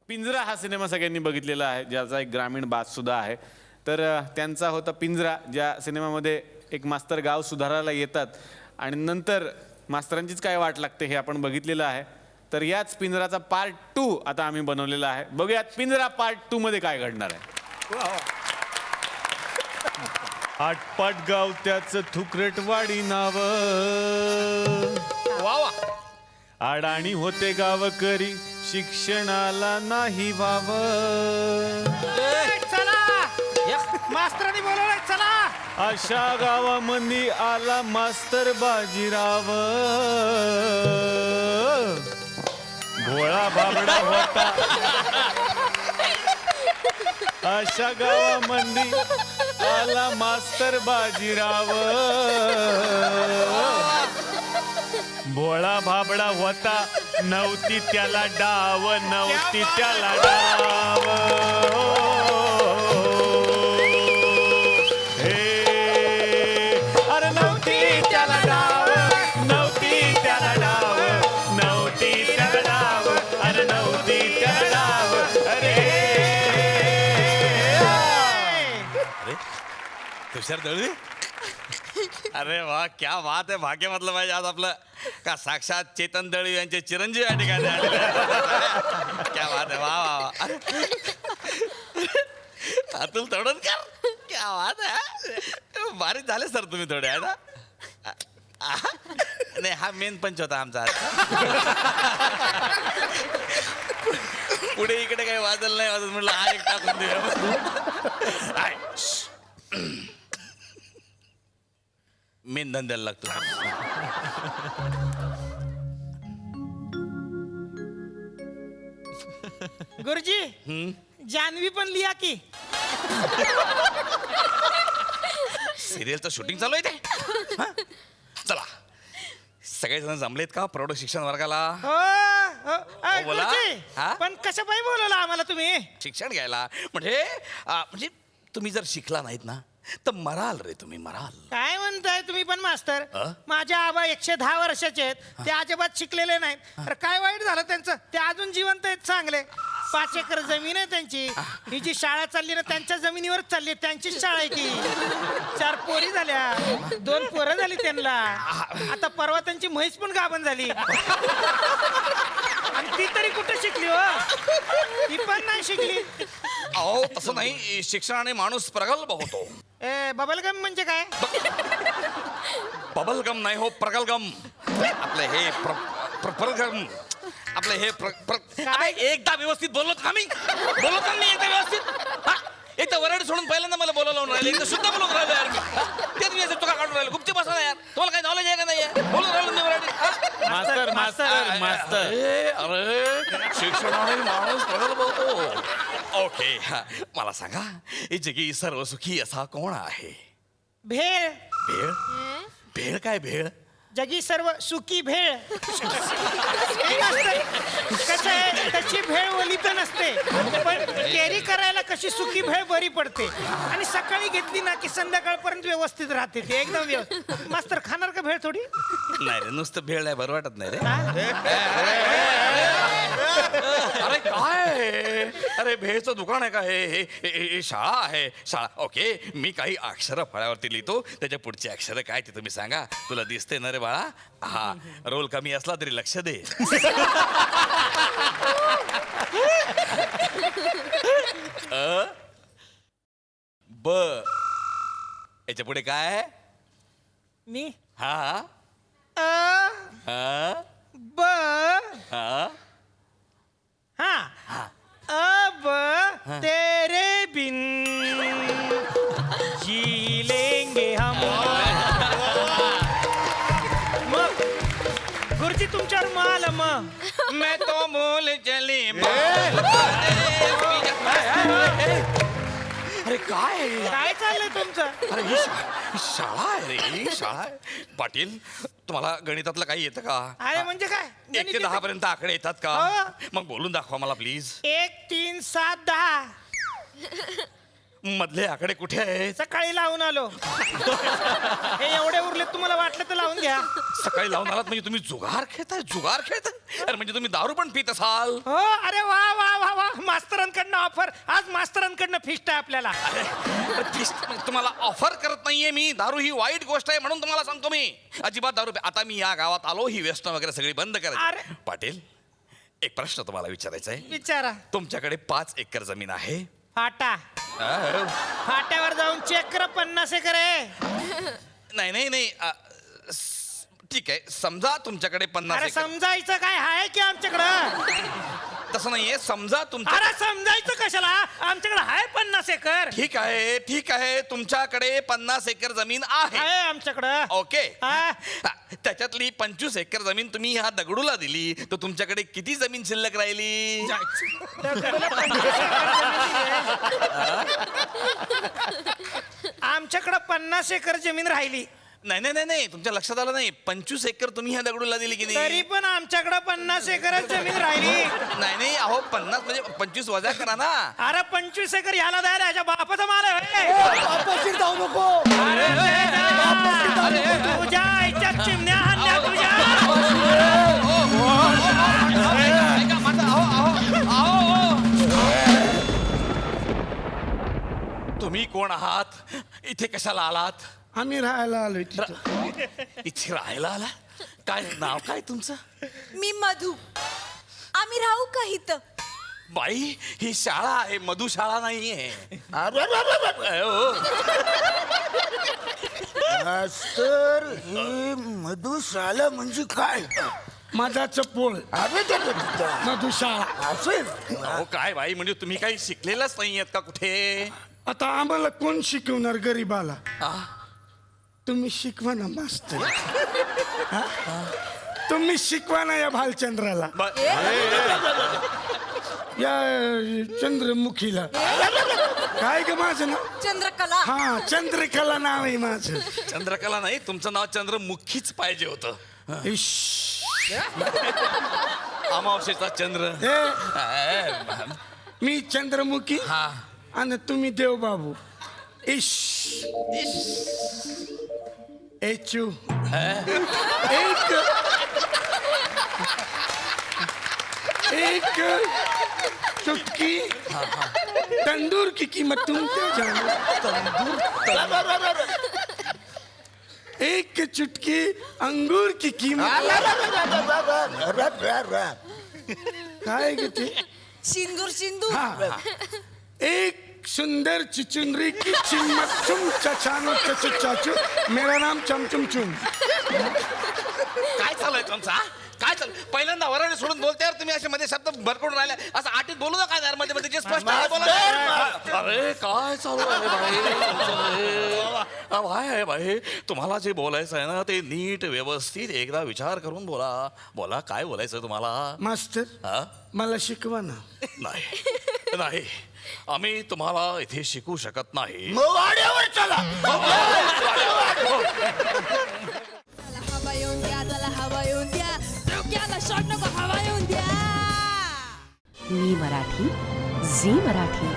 पिंजरा हा सिनेमा सगळ्यांनी बघितलेला आहे, ज्याचा एक ग्रामीण बाज सुद्धा आहे. तर त्यांचा होता पिंजरा, ज्या सिनेमामध्ये एक मास्तर गाव सुधारायला येतात आणि नंतर मास्तरांचीच काय वाट लागते हे आपण बघितलेलं आहे. तर याच पिंजराचा पार्ट 2 आता आम्ही बनवलेला आहे. बघूयात पिंजरा पार्ट 2 मध्ये काय घडणार आहे. आटपाट गाव त्याचं थुकरटवाडी नाव, वा अडाणी होते गावकरी, शिक्षणाला नाही वाव. चला मास्तरांनी बोलवलंय, चला. अशा गावामध्ये आला मास्तर बाजीराव. भोळा बाबडा होता अशा गावामध्ये आला मास्तर बाजीराव. भोळा भाबडा होता, नव्हती त्याला डाव, नव्हती त्याला डाव. हे अरे नव्हती त्याला डाव, नव्हती त्याला डाव, नव्हती त्याला डाव, अरे नव्हती त्याला डाव. अरे तुषार दळवी, अरे वा, क्या बात आहे. भाग्य म्हटलं पाहिजे आज आपलं का साक्षात चेतन दळवी यांचे चिरंजीव या ठिकाणी आलेले आहेत. क्या बात आहे, वा वा वा. अतुल तडणकर, क्या बात आहे. बारीक झाले सर तुम्ही थोडे, आहे ना. नाही, हा मेन पंच होता आमचा. पुढे इकडे काही वाजल नाही वाजत, म्हटलं हा एक टाकून देऊया. मेन धंद्याला लागतो. गुरुजी, जानवी पण लिहा की. सिरियलचं शूटिंग चालू आहे ते. हं? चला, सगळेजण जमलेत का प्रौढ शिक्षण वर्गाला? हो हो. बोला. गुरुजी, हा? पण कसं पाहिजे बोलवलं आम्हाला तुम्ही? शिक्षण घ्यायला म्हणजे तुम्ही जर शिकला नाहीत ना तर मराल रे, तुम्ही मराल. काय म्हणताय तुम्ही पण मास्तर? अ? माझ्या आबा 110 वर्षाचे आहेत, ते अजिबात शिकलेले नाहीत. तर काय वाईट झालं त्यांचं? ते अजून जिवंत आहेत चांगले. 5 एकर जमीन आहे त्यांची. ही जी शाळा चालली ना, त्यांच्या जमिनीवरच चालली, त्यांचीच शाळा आहे की. 4 पोरी झाल्या, 2 पोरं झाली त्यांना. आता परवा त्यांची म्हैस पण गाभण झाली. आणि ती तरी कुठे शिकली हो? ती पण नाही शिकली. अहो, तसं नाही, शिक्षणाने माणूस प्रगल्भ होतो. बबलगम म्हणजे काय? बबलगम नाही हो, प्रगलगम. आपलं हे प्रगम, आपलं हे काय? एकदा व्यवस्थित बोललो का मी? बोललो का मी एकदा व्यवस्थित? हा? एक तर वरड सोडून पहिल्यांदा मला बोलावून राहिले, एक तर शुद्ध बोलून राहिलो यार मी. ते तुम्ही तुका काढून राहिलो, गुप्ती बसा ना यार. तुम्हाला काही नॉलेज आहे का नाही? बोलून राहिलो मी वरड. मास्तर मास्तर मास्तर, अरे शिक्षणाने माणूस प्रगल्भ होतो. ओके, मला सांगा, ही जगी सर्व सुखी असा कोण आहे? भेळ. भेळ? भेळ काय भेळ? जगी सर्व सुकी भेळ. कसं आहे, त्याची भेळ ओली तर नसते, पण कॅरी करायला कशी सुकी भेळ बरी पडते. आणि सकाळी घेतली ना की संध्याकाळपर्यंत व्यवस्थित राहते ते, एकदम व्यवस्थित. मास्तर खाणार का भेळ थोडी? नाही रे, नुसतं भेळ आहे, बरं वाटत नाही रे. अरे काय, अरे भेळचं दुकान आहे का हे? शाळा आहे, शाळा. ओके, मी काही अक्षरं फळ्यावरती लिहितो, त्याच्या पुढची अक्षरं काय ते तुम्ही सांगा. तुला दिसते ना रे बाळा? हा, रोल कमी असला तरी लक्ष दे. ब, याच्या पुढे काय? मी हा अ हा ब हा. हाँ, अब तेरे बिन जी लेंगे हम. मग गुरुजी तुमच्यावर माल मग. मैं तो मूल चली. अरे काय काय चाललंय तुमचं? अरे ही शाळा आहे रे, ही शाळा आहे. पाटील, तुम्हाला गणितातलं काही येतं का? अरे म्हणजे काय? 1 ते 10 पर्यंत आकडे येतात का? हो. मग बोलून दाखवा मला प्लीज. 1 3 7 10. मधले आकडे कुठे आहेत? सकाळी लावून आलो. हे एवढे उरले, तुम्हाला वाटलं तर लावून घ्या. सकाळी लावून आलात म्हणजे तुम्ही जुगार खेळताय? जुगार खेळताय? अरे म्हणजे तुम्ही दारू पण पित असाल? हो. अरे वा वा वा वा, मास्तरांकडनं ऑफर, आज मास्तरांकडनं फिस्ट आहे आपल्याला. अरे तुम्हाला ऑफर करत नाहीये मी. दारू ही वाईट गोष्ट आहे म्हणून तुम्हाला सांगतो मी. अजिबात दारू आता मी या गावात आलो, ही व्यसन वगैरे सगळी बंद अरे. करायची. पाटील, एक प्रश्न तुम्हाला विचारायचा आहे. विचारा. तुमच्याकडे 5 एकर जमीन आहे. फाटा, फाट्यावर जाऊन चेक करा, 50 एकर आहे. नाही नाही नाही ठीक आहे, समजा तुमच्याकडे 50 अरे एकर. समजायचं काय आहे की आमच्याकडं? तसं नाहीये, समजा तुमच्या. अरे समजायचं कशाला, आमच्याकडे आहे 50 एकर. ठीक आहे ठीक आहे, तुमच्याकडे 50 एकर जमीन आहे. आहे आमच्याकडं. ओके. हा. त्याच्यातली 25 एकर जमीन तुम्ही ह्या दगडूला दिली, तर तुमच्याकडे किती जमीन शिल्लक राहिली? आमच्याकडे 50 एकर जमीन राहिली. नाही नाही नाही नाही, तुमच्या लक्षात आलं नाही. 25 एकर तुम्ही ह्या दगडूला दिली की तरी नाही? पण आमच्याकडे 50 एकरच जमीन राहिली. नाही नाही, अहो 50 म्हणजे 25 वजा करा ना. अरे 25 एकर ह्याला द्यायला ह्याच्या बापाचा माल आहे. वापस जाऊ नको. अरे तुझ्या आईच्या चिमण्या हाणल्या तुझ्या. ऐका माझं, अहो. तुम्ही कोण आहात? इथे कशाला आलात? आम्ही राहायला आलोय तिथं. इथे राहायला आला? काय नाव काय तुमचं? मी मधू. आम्ही राहू का इथं? बाई, ही शाळा आहे, मधुशाळा नाहीये. मास्तर, ही मधुशाला म्हणजे काय? मधाचं पोळ, मधुशाळा असेल. अहो काय बाई, म्हणजे तुम्ही काही शिकलेलंच नाहीयेत का कुठे? आता आम्हाला कोण शिकवणार गरीबाला? आ? तुम्ही शिकवा ना मास्तर. हा? तुम्ही शिकवा ना या भालचंद्राला, या चंद्रमुखीला. काय ग माझं नाव? चंद्रकला. हा, चंद्रकला नाव आहे माझं. चंद्रकला नाही, तुमचं नाव चंद्रमुखीच पाहिजे होतं. इश. अमावस्येचा चंद्र. हे, मी चंद्रमुखी हा. आणि तुम्ही देवबाबू. इश. एचू. एक चुटकी तंदूर की कीमत तुम क्या जानो? एक चुटकी अंगूर की कीमत काय ग ते? सिंदूर सिंदूर. हाँ, एक सुंदर चिचुंदरी की चिम्मत चुम चचानो चचु चाचू, मेरा नाम चमचुम चुम. काय चालू आहे तुमचा? काय चालू? पहिल्यांदा वराने सोडून बोलते तुम्ही, असे मध्ये शब्द भरकडून राहिले. असं आटीत बोलू नका यार, मध्ये मध्ये जे स्पष्ट आहे बोला. अरे काय चालू आहे भाई? भाई, तुम्हाला जे बोलायचं आहे ना, ते नीट व्यवस्थित एकदा विचार करून बोला. बोला, काय बोलायचं तुम्हाला? मास्तर, हा? मला शिकवा ना. नाही नाही, आम्ही तुम्हाला इथे शिकू शकत नाही. चला हवा येऊन द्या, चला हवा येऊन द्या. डोक्याला शॉट नको, हवा येऊन द्या. मी मराठी, झी मराठी.